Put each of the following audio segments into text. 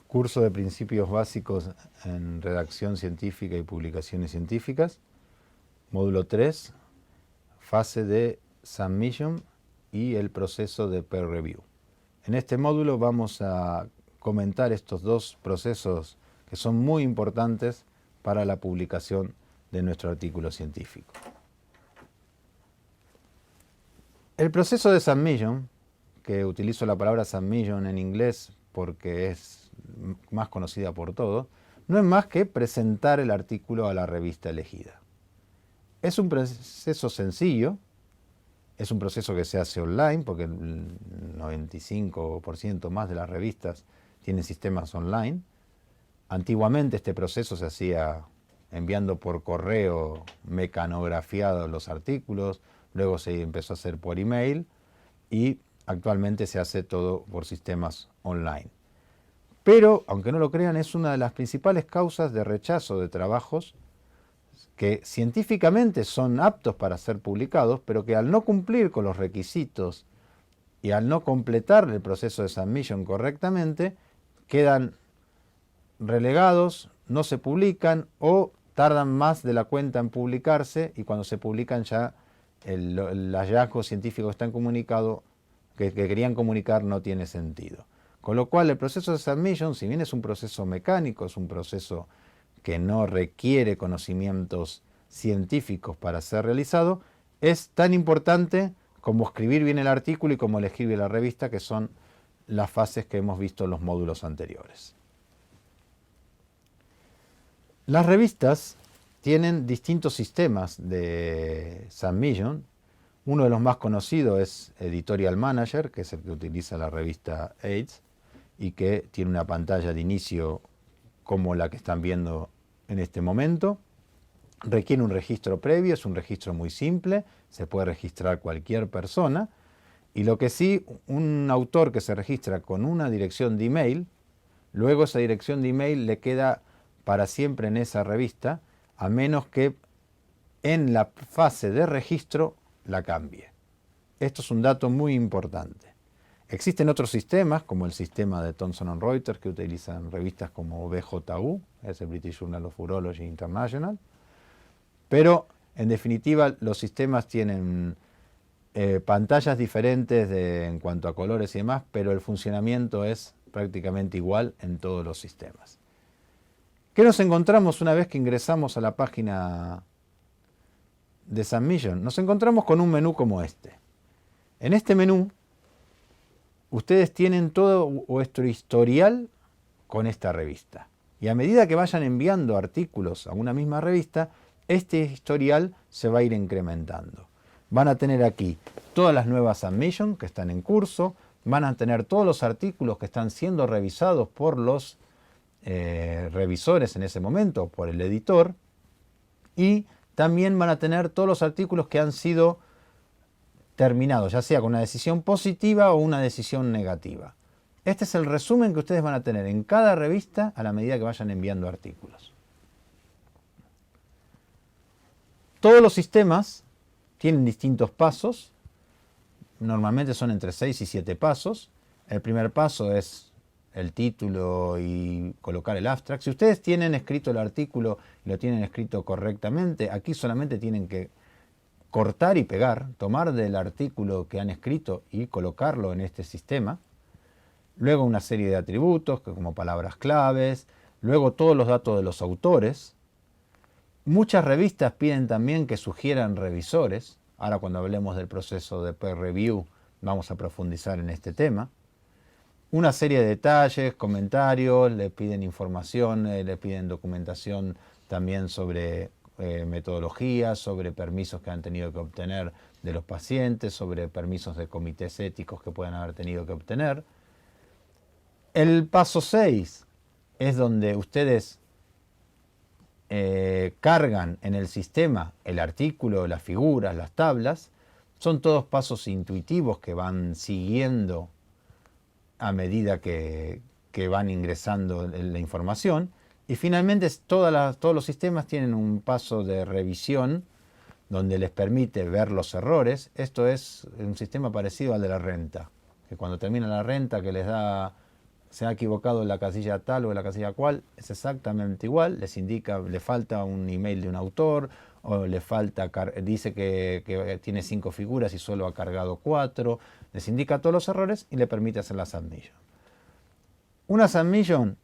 Curso de Principios Básicos en Redacción Científica y Publicaciones Científicas. Módulo 3, fase de Submission y el proceso de Peer Review. En este módulo vamos a comentar estos dos procesos que son muy importantes para la publicación de nuestro artículo científico. El proceso de Submission, que utilizo la palabra Submission en inglés porque es más conocida por todos, no es más que presentar el artículo a la revista elegida. Es un proceso sencillo, es un proceso que se hace online, porque el 95% más de las revistas tienen sistemas online. Antiguamente este proceso se hacía enviando por correo mecanografiados los artículos, luego se empezó a hacer por email y actualmente se hace todo por sistemas online. Pero, aunque no lo crean, es una de las principales causas de rechazo de trabajos que científicamente son aptos para ser publicados, pero que al no cumplir con los requisitos y al no completar el proceso de submission correctamente, quedan relegados, no se publican o tardan más de la cuenta en publicarse, y cuando se publican ya el hallazgo científico que están comunicado, que querían comunicar, no tiene sentido. Con lo cual el proceso de submission, si bien es un proceso mecánico, es un proceso que no requiere conocimientos científicos para ser realizado, es tan importante como escribir bien el artículo y como elegir bien la revista, que son las fases que hemos visto en los módulos anteriores. Las revistas tienen distintos sistemas de submission. Uno de los más conocidos es Editorial Manager, que es el que utiliza la revista AIDS y que tiene una pantalla de inicio como la que están viendo en este momento. Requiere un registro previo, es un registro muy simple, se puede registrar cualquier persona, y lo que sí, un autor que se registra con una dirección de email, luego esa dirección de email le queda para siempre en esa revista, a menos que en la fase de registro la cambie. Esto es un dato muy importante. Existen otros sistemas, como el sistema de Thomson Reuters, que utilizan revistas como BJU, es el British Journal of Urology International, pero en definitiva los sistemas tienen pantallas diferentes en cuanto a colores y demás, pero el funcionamiento es prácticamente igual en todos los sistemas. ¿Qué nos encontramos una vez que ingresamos a la página de Submission? Nos encontramos con un menú como este. En este menú ustedes tienen todo vuestro historial con esta revista. Y a medida que vayan enviando artículos a una misma revista, este historial se va a ir incrementando. Van a tener aquí todas las nuevas submissions que están en curso, van a tener todos los artículos que están siendo revisados por los revisores en ese momento, por el editor, y también van a tener todos los artículos que han sido terminados, ya sea con una decisión positiva o una decisión negativa. Este es el resumen que ustedes van a tener en cada revista a la medida que vayan enviando artículos. Todos los sistemas tienen distintos pasos, normalmente son entre 6 y 7 pasos. El primer paso es el título y colocar el abstract. Si ustedes tienen escrito el artículo y lo tienen escrito correctamente, aquí solamente tienen que cortar y pegar, tomar del artículo que han escrito y colocarlo en este sistema. Luego una serie de atributos como palabras claves, luego todos los datos de los autores. Muchas revistas piden también que sugieran revisores. Ahora, cuando hablemos del proceso de peer review, vamos a profundizar en este tema. Una serie de detalles, comentarios, le piden información, le piden documentación también sobre metodologías, sobre permisos que han tenido que obtener de los pacientes, sobre permisos de comités éticos que puedan haber tenido que obtener. El paso 6 es donde ustedes cargan en el sistema el artículo, las figuras, las tablas. Son todos pasos intuitivos que van siguiendo a medida que van ingresando la información. Y finalmente todos los sistemas tienen un paso de revisión donde les permite ver los errores. Esto es un sistema parecido al de la renta, que cuando termina la renta, que les da se ha equivocado en la casilla tal o en la casilla cual, es exactamente igual, les indica, le falta un email de un autor, o le falta, dice que tiene 5 figuras y solo ha cargado 4, les indica todos los errores y le permite hacer la submission. Una submission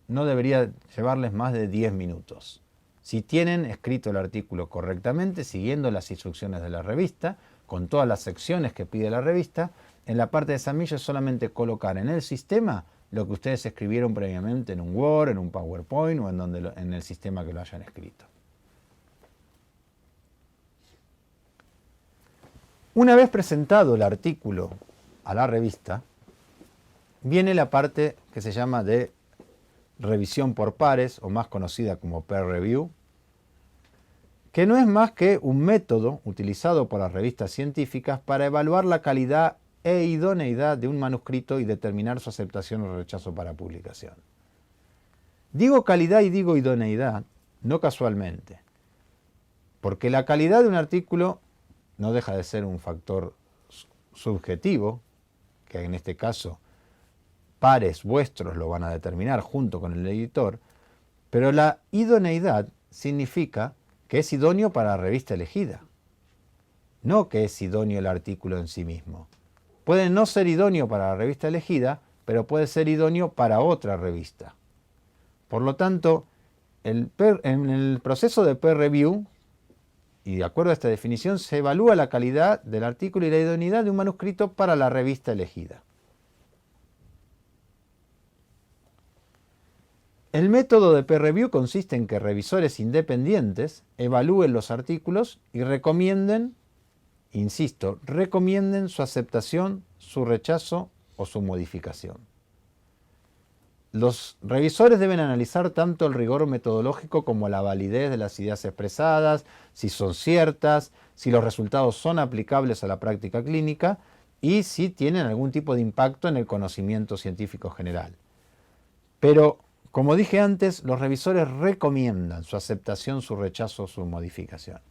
no debería llevarles más de 10 minutos. Si tienen escrito el artículo correctamente, siguiendo las instrucciones de la revista, con todas las secciones que pide la revista, en la parte de submission es solamente colocar en el sistema lo que ustedes escribieron previamente en un Word, en un PowerPoint o en el sistema que lo hayan escrito. Una vez presentado el artículo a la revista, viene la parte que se llama de revisión por pares, o más conocida como peer review, que no es más que un método utilizado por las revistas científicas para evaluar la calidad e idoneidad de un manuscrito y determinar su aceptación o rechazo para publicación. Digo calidad y digo idoneidad no casualmente, porque la calidad de un artículo no deja de ser un factor subjetivo, que en este caso pares vuestros lo van a determinar junto con el editor, pero la idoneidad significa que es idóneo para la revista elegida, no que es idóneo el artículo en sí mismo. Puede no ser idóneo para la revista elegida, pero puede ser idóneo para otra revista. Por lo tanto, en el proceso de peer review, y de acuerdo a esta definición, se evalúa la calidad del artículo y la idoneidad de un manuscrito para la revista elegida. El método de peer review consiste en que revisores independientes evalúen los artículos y recomienden, insisto, recomienden su aceptación, su rechazo o su modificación. Los revisores deben analizar tanto el rigor metodológico como la validez de las ideas expresadas, si son ciertas, si los resultados son aplicables a la práctica clínica y si tienen algún tipo de impacto en el conocimiento científico general. Pero, como dije antes, los revisores recomiendan su aceptación, su rechazo o su modificación.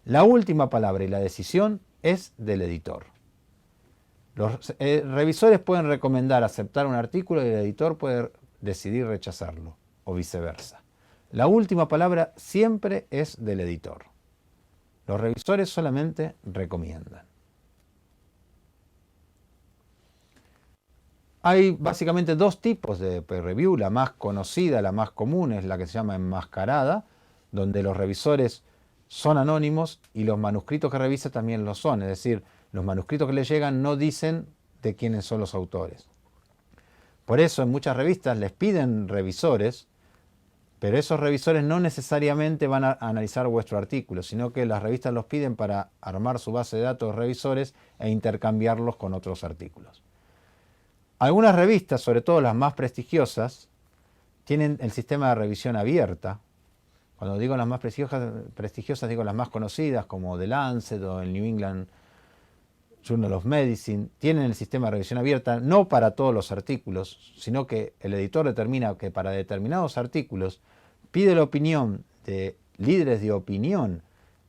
La última palabra y la decisión es del editor. Los revisores pueden recomendar aceptar un artículo y el editor puede decidir rechazarlo, o viceversa. La última palabra siempre es del editor. Los revisores solamente recomiendan. Hay básicamente dos tipos de peer review. La más conocida, la más común, es la que se llama enmascarada, donde los revisores son anónimos y los manuscritos que revisa también lo son. Es decir, los manuscritos que le llegan no dicen de quiénes son los autores. Por eso en muchas revistas les piden revisores, pero esos revisores no necesariamente van a analizar vuestro artículo, sino que las revistas los piden para armar su base de datos de revisores e intercambiarlos con otros artículos. Algunas revistas, sobre todo las más prestigiosas, tienen el sistema de revisión abierta. Cuando digo las más prestigiosas digo las más conocidas, como The Lancet o el New England Journal of Medicine, tienen el sistema de revisión abierta no para todos los artículos, sino que el editor determina que para determinados artículos pide la opinión de líderes de opinión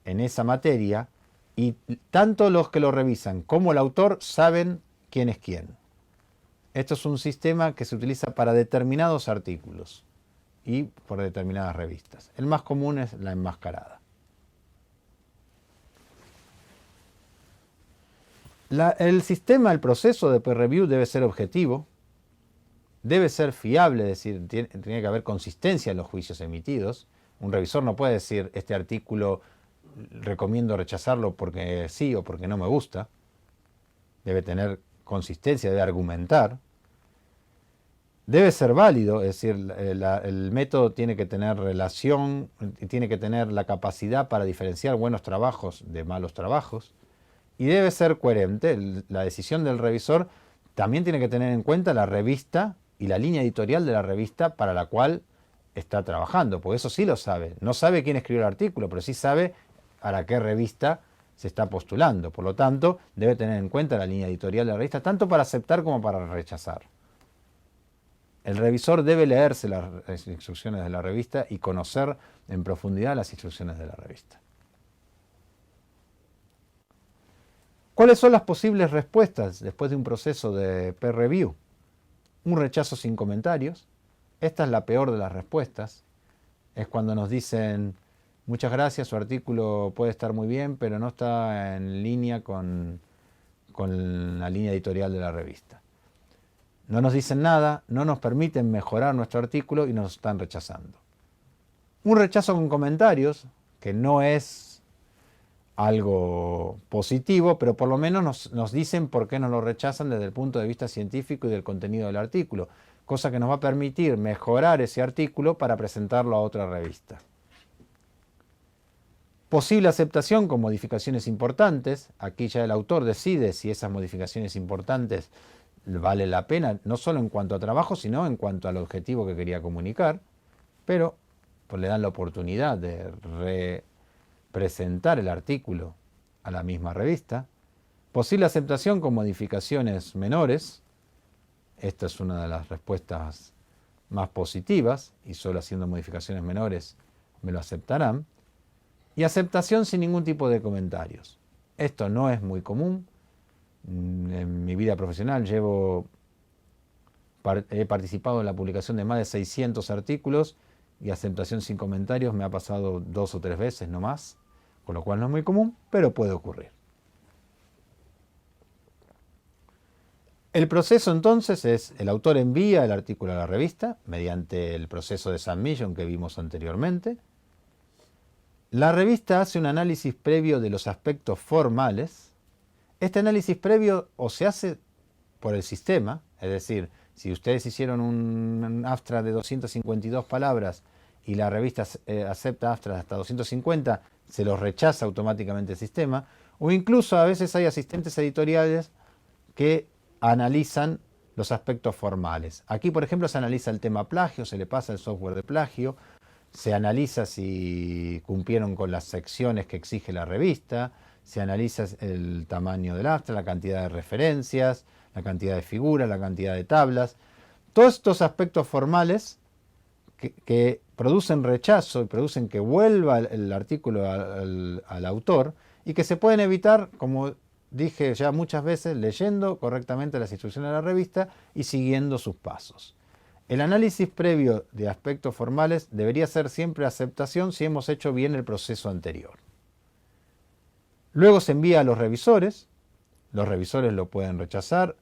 en esa materia y tanto los que lo revisan como el autor saben quién es quién. Esto es un sistema que se utiliza para determinados artículos y por determinadas revistas. El más común es la enmascarada. El sistema, el proceso de peer review debe ser objetivo, debe ser fiable, es decir, tiene que haber consistencia en los juicios emitidos. Un revisor no puede decir, este artículo recomiendo rechazarlo porque sí o porque no me gusta. Debe tener consistencia, debe argumentar. Debe ser válido, es decir, el método tiene que tener relación, tiene que tener la capacidad para diferenciar buenos trabajos de malos trabajos. Y debe ser coherente. La decisión del revisor también tiene que tener en cuenta la revista y la línea editorial de la revista para la cual está trabajando, porque eso sí lo sabe. No sabe quién escribió el artículo, pero sí sabe para qué revista se está postulando. Por lo tanto, debe tener en cuenta la línea editorial de la revista, tanto para aceptar como para rechazar. El revisor debe leerse las instrucciones de la revista y conocer en profundidad las instrucciones de la revista. ¿Cuáles son las posibles respuestas después de un proceso de peer review? un rechazo sin comentarios. Esta es la peor de las respuestas. Es cuando nos dicen, muchas gracias, su artículo puede estar muy bien, pero no está en línea con la línea editorial de la revista. No nos dicen nada, no nos permiten mejorar nuestro artículo y nos están rechazando. Un rechazo con comentarios, que no es algo positivo, pero por lo menos nos dicen por qué nos lo rechazan desde el punto de vista científico y del contenido del artículo, cosa que nos va a permitir mejorar ese artículo para presentarlo a otra revista. Posible aceptación con modificaciones importantes. Aquí ya el autor decide si esas modificaciones importantes vale la pena, no solo en cuanto a trabajo, sino en cuanto al objetivo que quería comunicar, pero pues le dan la oportunidad de representar el artículo a la misma revista. Posible aceptación con modificaciones menores. Esta es una de las respuestas más positivas, y solo haciendo modificaciones menores me lo aceptarán. Y aceptación sin ningún tipo de comentarios. Esto no es muy común. En mi vida profesional he participado en la publicación de más de 600 artículos y aceptación sin comentarios me ha pasado 2 o 3 veces, no más, con lo cual no es muy común, pero puede ocurrir. El proceso entonces es, el autor envía el artículo a la revista mediante el proceso de submission que vimos anteriormente. La revista hace un análisis previo de los aspectos formales. Este análisis previo o se hace por el sistema, es decir, si ustedes hicieron un abstract de 252 palabras y la revista acepta abstracts hasta 250, se los rechaza automáticamente el sistema, o incluso a veces hay asistentes editoriales que analizan los aspectos formales. Aquí, por ejemplo, se analiza el tema plagio, se le pasa el software de plagio, se analiza si cumplieron con las secciones que exige la revista, se analiza el tamaño del abstract, la cantidad de referencias, la cantidad de figuras, la cantidad de tablas. Todos estos aspectos formales que producen rechazo y producen que vuelva el artículo al autor y que se pueden evitar, como dije ya muchas veces, leyendo correctamente las instrucciones de la revista y siguiendo sus pasos. El análisis previo de aspectos formales debería ser siempre aceptación si hemos hecho bien el proceso anterior. Luego se envía a los revisores lo pueden rechazar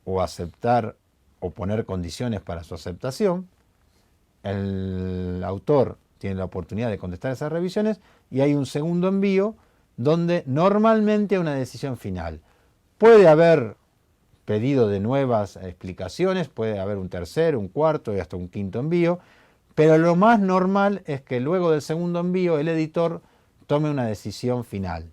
o aceptar o poner condiciones para su aceptación. El autor tiene la oportunidad de contestar esas revisiones y hay un segundo envío donde normalmente hay una decisión final. Puede haber pedido de nuevas explicaciones, puede haber un tercer, un cuarto y hasta un quinto envío, pero lo más normal es que luego del segundo envío el editor tome una decisión final.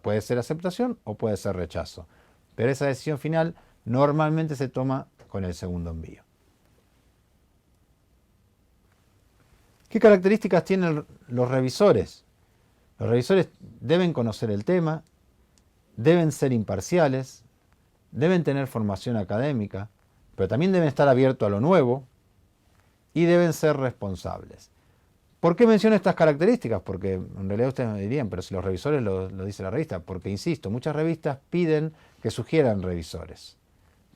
Puede ser aceptación o puede ser rechazo, pero esa decisión final normalmente se toma con el segundo envío. ¿Qué características tienen los revisores? Los revisores deben conocer el tema, deben ser imparciales, deben tener formación académica, pero también deben estar abiertos a lo nuevo y deben ser responsables. ¿Por qué menciono estas características? Porque en realidad ustedes me dirían, pero si los revisores lo dice la revista, porque insisto, muchas revistas piden que sugieran revisores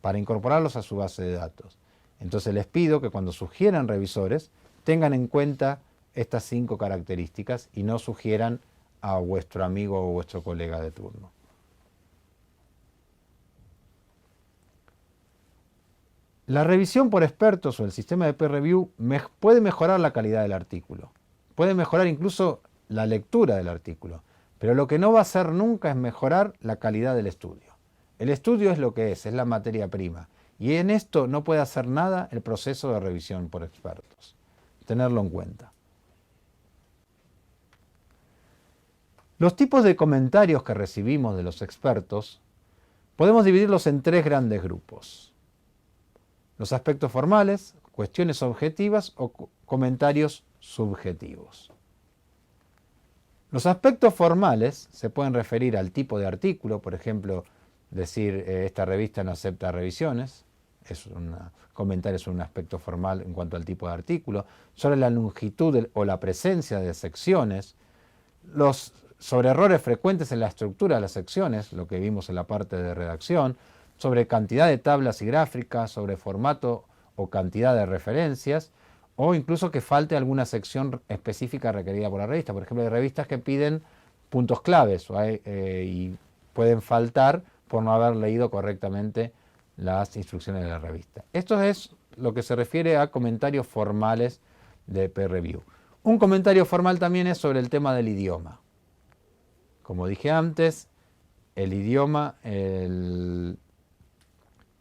para incorporarlos a su base de datos. Entonces les pido que cuando sugieran revisores tengan en cuenta estas 5 características y no sugieran a vuestro amigo o vuestro colega de turno. La revisión por expertos o el sistema de peer review puede mejorar la calidad del artículo, puede mejorar incluso la lectura del artículo, pero lo que no va a hacer nunca es mejorar la calidad del estudio. El estudio es lo que es la materia prima, y en esto no puede hacer nada el proceso de revisión por expertos. Tenerlo en cuenta. Los tipos de comentarios que recibimos de los expertos podemos dividirlos en 3 grandes grupos. Los aspectos formales, cuestiones objetivas o comentarios subjetivos. Los aspectos formales se pueden referir al tipo de artículo, por ejemplo, decir esta revista no acepta revisiones, comentario sobre un aspecto formal en cuanto al tipo de artículo, sobre la longitud o la presencia de secciones, sobre errores frecuentes en la estructura de las secciones, lo que vimos en la parte de redacción, sobre cantidad de tablas y gráficas, sobre formato o cantidad de referencias, o incluso que falte alguna sección específica requerida por la revista. Por ejemplo, hay revistas que piden puntos claves y pueden faltar por no haber leído correctamente las instrucciones de la revista. Esto es lo que se refiere a comentarios formales de peer review. Un comentario formal también es sobre el tema del idioma. Como dije antes, el idioma en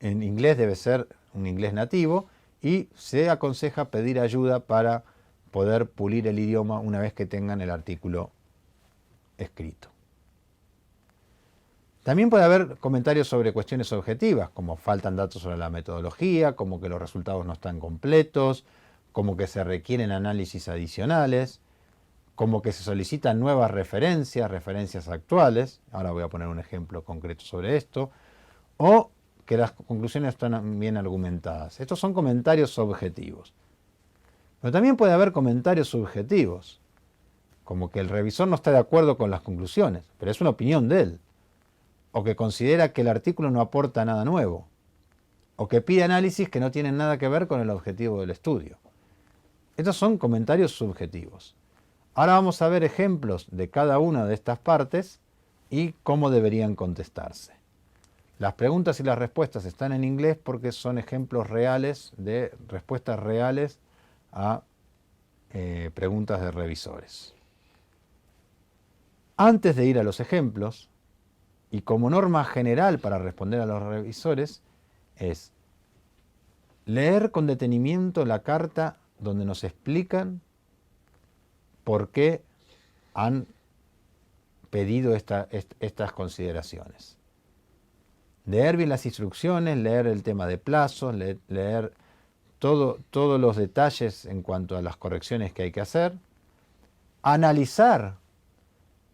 inglés debe ser un inglés nativo y se aconseja pedir ayuda para poder pulir el idioma una vez que tengan el artículo escrito. También puede haber comentarios sobre cuestiones objetivas, como faltan datos sobre la metodología, como que los resultados no están completos, como que se requieren análisis adicionales, como que se solicitan nuevas referencias actuales, ahora voy a poner un ejemplo concreto sobre esto, o que las conclusiones están bien argumentadas. Estos son comentarios objetivos. Pero también puede haber comentarios subjetivos, como que el revisor no está de acuerdo con las conclusiones, pero es una opinión de él, o que considera que el artículo no aporta nada nuevo, o que pide análisis que no tienen nada que ver con el objetivo del estudio. Estos son comentarios subjetivos. Ahora vamos a ver ejemplos de cada una de estas partes y cómo deberían contestarse. Las preguntas y las respuestas están en inglés porque son ejemplos reales de respuestas reales a preguntas de revisores. Antes de ir a los ejemplos, y como norma general para responder a los revisores, es leer con detenimiento la carta donde nos explican por qué han pedido estas consideraciones. Leer bien las instrucciones, leer el tema de plazos, leer todos los detalles en cuanto a las correcciones que hay que hacer, analizar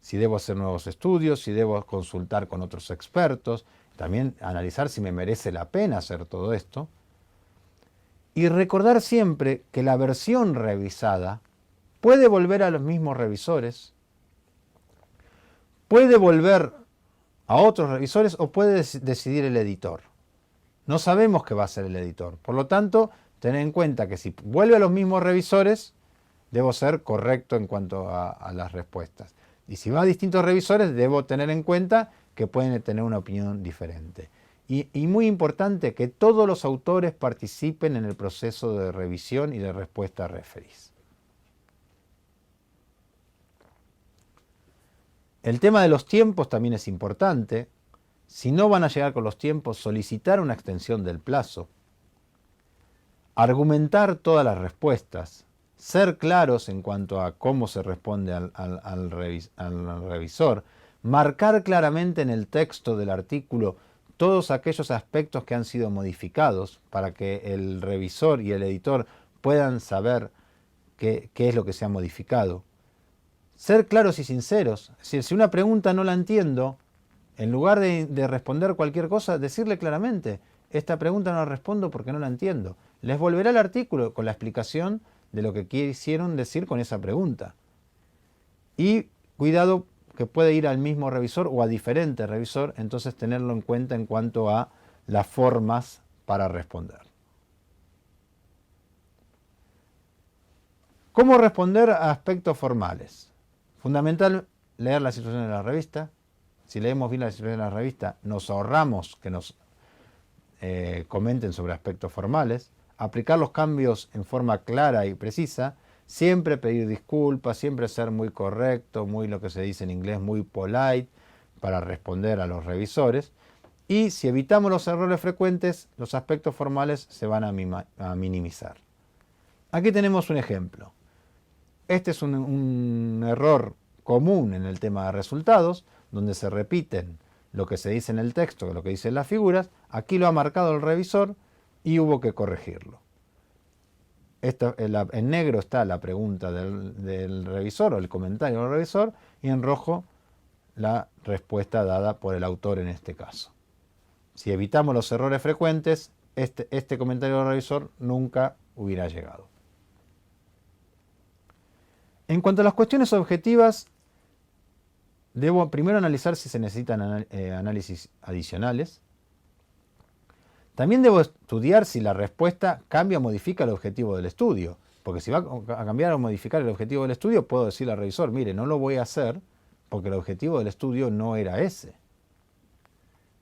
si debo hacer nuevos estudios, si debo consultar con otros expertos, también analizar si me merece la pena hacer todo esto, y recordar siempre que la versión revisada puede volver a los mismos revisores, puede volver a otros revisores o puede decidir el editor. No sabemos qué va a hacer el editor. Por lo tanto, tener en cuenta que si vuelve a los mismos revisores, debo ser correcto en cuanto a las respuestas. Y si va a distintos revisores, debo tener en cuenta que pueden tener una opinión diferente. Y muy importante que todos los autores participen en el proceso de revisión y de respuesta a referees. El tema de los tiempos también es importante. Si no van a llegar con los tiempos, solicitar una extensión del plazo. Argumentar todas las respuestas. Ser claros en cuanto a cómo se responde al revisor. Marcar claramente en el texto del artículo todos aquellos aspectos que han sido modificados para que el revisor y el editor puedan saber qué es lo que se ha modificado. Ser claros y sinceros. Es decir, si una pregunta no la entiendo, en lugar de responder cualquier cosa, decirle claramente, esta pregunta no la respondo porque no la entiendo. Les volverá el artículo con la explicación de lo que quisieron decir con esa pregunta. Y cuidado que puede ir al mismo revisor o a diferente revisor, entonces tenerlo en cuenta en cuanto a las formas para responder. ¿Cómo responder a aspectos formales? Fundamental leer las instrucciones de la revista. Si leemos bien las instrucciones de la revista, nos ahorramos que nos comenten sobre aspectos formales. Aplicar los cambios en forma clara y precisa. Siempre pedir disculpas, siempre ser muy correcto, muy lo que se dice en inglés, muy polite para responder a los revisores. Y si evitamos los errores frecuentes, los aspectos formales se van a minimizar. Aquí tenemos un ejemplo. Este es un error común en el tema de resultados, donde se repiten lo que se dice en el texto, lo que dicen las figuras. Aquí lo ha marcado el revisor y hubo que corregirlo. En negro está la pregunta del revisor o el comentario del revisor y en rojo la respuesta dada por el autor en este caso. Si evitamos los errores frecuentes, este comentario del revisor nunca hubiera llegado. En cuanto a las cuestiones objetivas, debo primero analizar si se necesitan análisis adicionales. También debo estudiar si la respuesta cambia o modifica el objetivo del estudio. Porque si va a cambiar o modificar el objetivo del estudio, puedo decirle al revisor, mire, no lo voy a hacer porque el objetivo del estudio no era ese.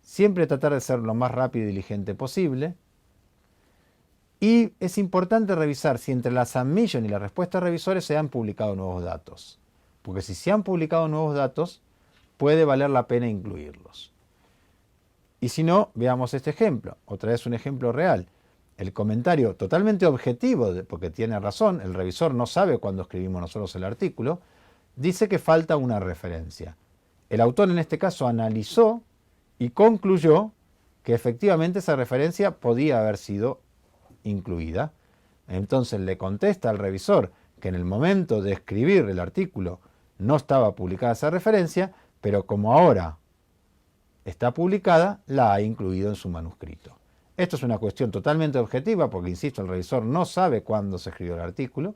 Siempre tratar de ser lo más rápido y diligente posible. Y es importante revisar si entre la submission y la respuesta de revisores se han publicado nuevos datos. Porque si se han publicado nuevos datos, puede valer la pena incluirlos. Y si no, veamos este ejemplo. Otra vez un ejemplo real. El comentario totalmente objetivo, porque tiene razón, el revisor no sabe cuándo escribimos nosotros el artículo, dice que falta una referencia. El autor en este caso analizó y concluyó que efectivamente esa referencia podía haber sido incluida. Entonces le contesta al revisor que en el momento de escribir el artículo no estaba publicada esa referencia, pero como ahora está publicada, la ha incluido en su manuscrito. Esto es una cuestión totalmente objetiva porque, insisto, el revisor no sabe cuándo se escribió el artículo,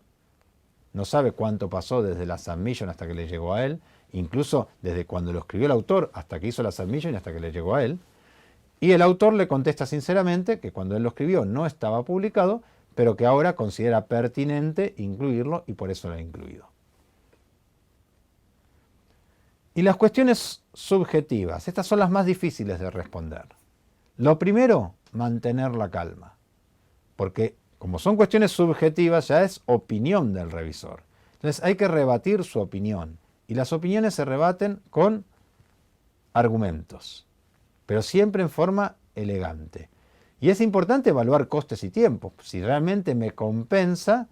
no sabe cuánto pasó desde la submission hasta que le llegó a él, incluso desde cuando lo escribió el autor hasta que hizo la submission y hasta que le llegó a él. Y el autor le contesta sinceramente que cuando él lo escribió no estaba publicado, pero que ahora considera pertinente incluirlo y por eso lo ha incluido. Y las cuestiones subjetivas, estas son las más difíciles de responder. Lo primero, mantener la calma, porque como son cuestiones subjetivas ya es opinión del revisor. Entonces hay que rebatir su opinión y las opiniones se rebaten con argumentos, pero siempre en forma elegante. Y es importante evaluar costes y tiempos, si realmente me compensa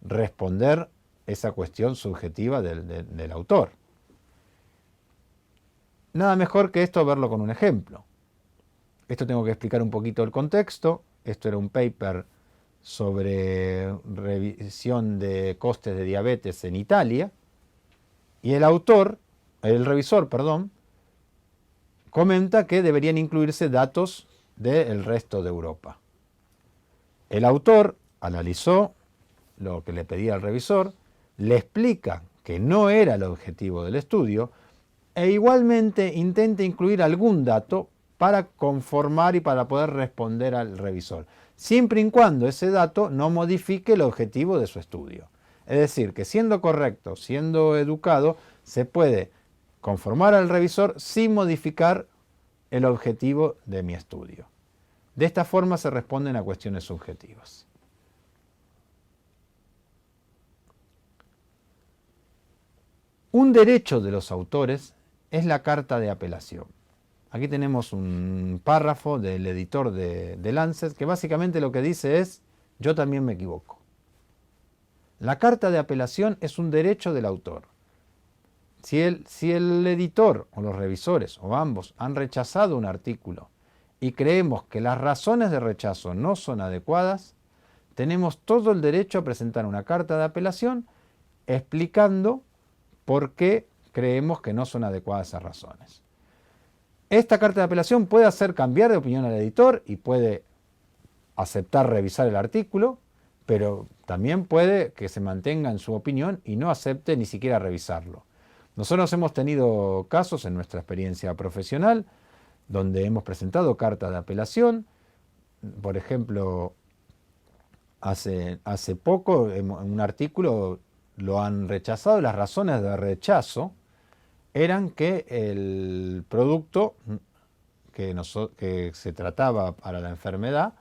responder esa cuestión subjetiva del autor. Nada mejor que esto verlo con un ejemplo. Esto tengo que explicar un poquito el contexto. Esto era un paper sobre revisión de costes de diabetes en Italia. Y el revisor, comenta que deberían incluirse datos del resto de Europa. El autor analizó lo que le pedía al revisor, le explica que no era el objetivo del estudio e igualmente intenta incluir algún dato para conformar y para poder responder al revisor, siempre y cuando ese dato no modifique el objetivo de su estudio. Es decir, que siendo correcto, siendo educado, se puede conformar al revisor sin modificar el objetivo de mi estudio. De esta forma se responden a cuestiones subjetivas. Un derecho de los autores es la carta de apelación. Aquí tenemos un párrafo del editor de Lancet que básicamente lo que dice es: yo también me equivoco. La carta de apelación es un derecho del autor. Si el editor o los revisores o ambos han rechazado un artículo y creemos que las razones de rechazo no son adecuadas, tenemos todo el derecho a presentar una carta de apelación explicando por qué creemos que no son adecuadas esas razones. Esta carta de apelación puede hacer cambiar de opinión al editor y puede aceptar revisar el artículo, pero también puede que se mantenga en su opinión y no acepte ni siquiera revisarlo. Nosotros hemos tenido casos en nuestra experiencia profesional donde hemos presentado carta de apelación. Por ejemplo, hace poco en un artículo lo han rechazado. Las razones de rechazo eran que el producto que se trataba para la enfermedad,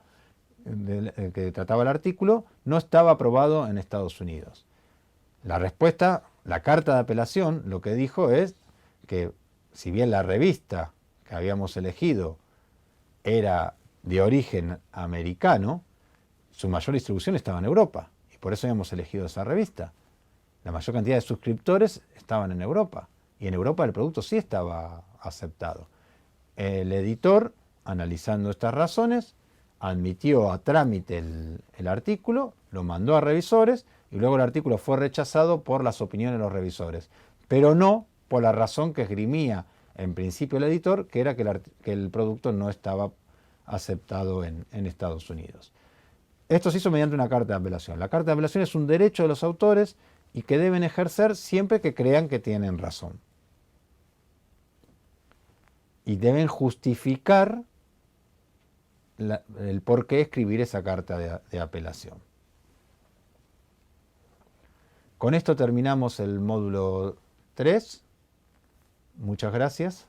que trataba el artículo, no estaba aprobado en Estados Unidos. La respuesta, la carta de apelación, lo que dijo es que si bien la revista que habíamos elegido era de origen americano, su mayor distribución estaba en Europa y por eso habíamos elegido esa revista. La mayor cantidad de suscriptores estaban en Europa y en Europa el producto sí estaba aceptado. El editor, analizando estas razones, admitió a trámite el artículo, lo mandó a revisores y luego el artículo fue rechazado por las opiniones de los revisores, pero no por la razón que esgrimía en principio el editor, que era que el producto no estaba aceptado en Estados Unidos. Esto se hizo mediante una carta de apelación. La carta de apelación es un derecho de los autores y que deben ejercer siempre que crean que tienen razón. Y deben justificar el por qué escribir esa carta de apelación. Con esto terminamos el módulo 3. Muchas gracias.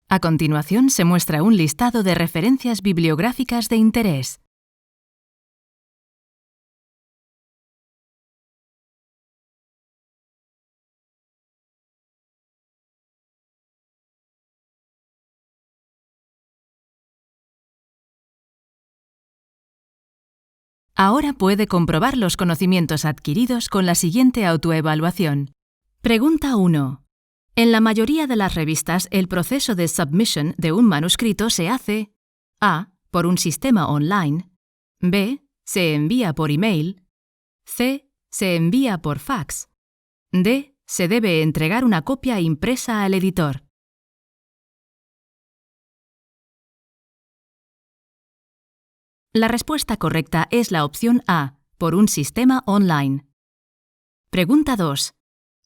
A continuación se muestra un listado de referencias bibliográficas de interés. Ahora puede comprobar los conocimientos adquiridos con la siguiente autoevaluación. Pregunta 1. En la mayoría de las revistas, el proceso de submission de un manuscrito se hace a. Por un sistema online, b. Se envía por email, c. Se envía por fax, d. Se debe entregar una copia impresa al editor. La respuesta correcta es la opción A, por un sistema online. Pregunta 2.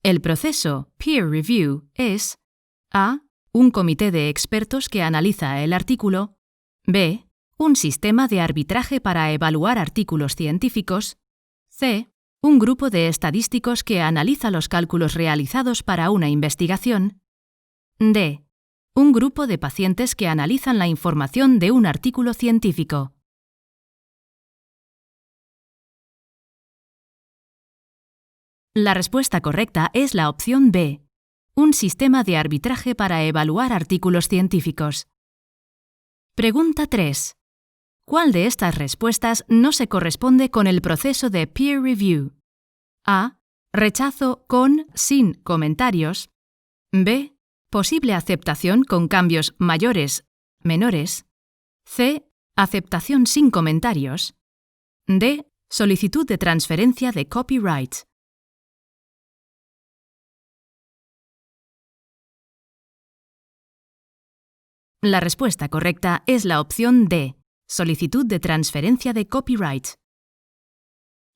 El proceso peer review es a. Un comité de expertos que analiza el artículo, b. Un sistema de arbitraje para evaluar artículos científicos, c. Un grupo de estadísticos que analiza los cálculos realizados para una investigación, d. Un grupo de pacientes que analizan la información de un artículo científico. La respuesta correcta es la opción B, un sistema de arbitraje para evaluar artículos científicos. Pregunta 3. ¿Cuál de estas respuestas no se corresponde con el proceso de peer review? A. Rechazo con, sin comentarios. B. Posible aceptación con cambios mayores, menores. C. Aceptación sin comentarios. D. Solicitud de transferencia de copyright. La respuesta correcta es la opción D, solicitud de transferencia de copyright.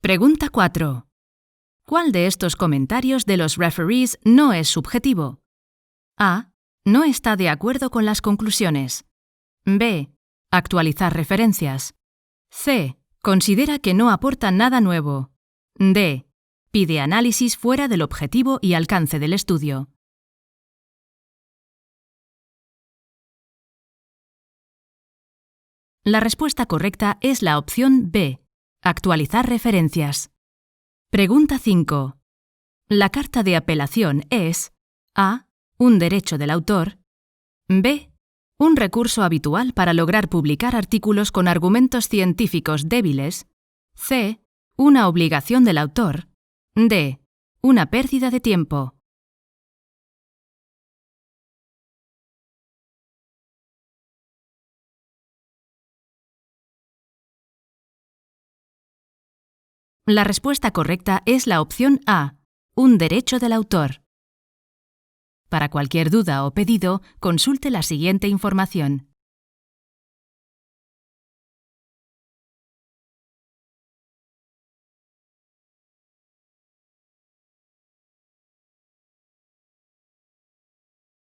Pregunta 4. ¿Cuál de estos comentarios de los referees no es subjetivo? A. No está de acuerdo con las conclusiones. B. Actualizar referencias. C. Considera que no aporta nada nuevo. D. Pide análisis fuera del objetivo y alcance del estudio. La respuesta correcta es la opción B, actualizar referencias. Pregunta 5. La carta de apelación es a. Un derecho del autor, b. Un recurso habitual para lograr publicar artículos con argumentos científicos débiles, c. Una obligación del autor, d. Una pérdida de tiempo. La respuesta correcta es la opción A, un derecho del autor. Para cualquier duda o pedido, consulte la siguiente información.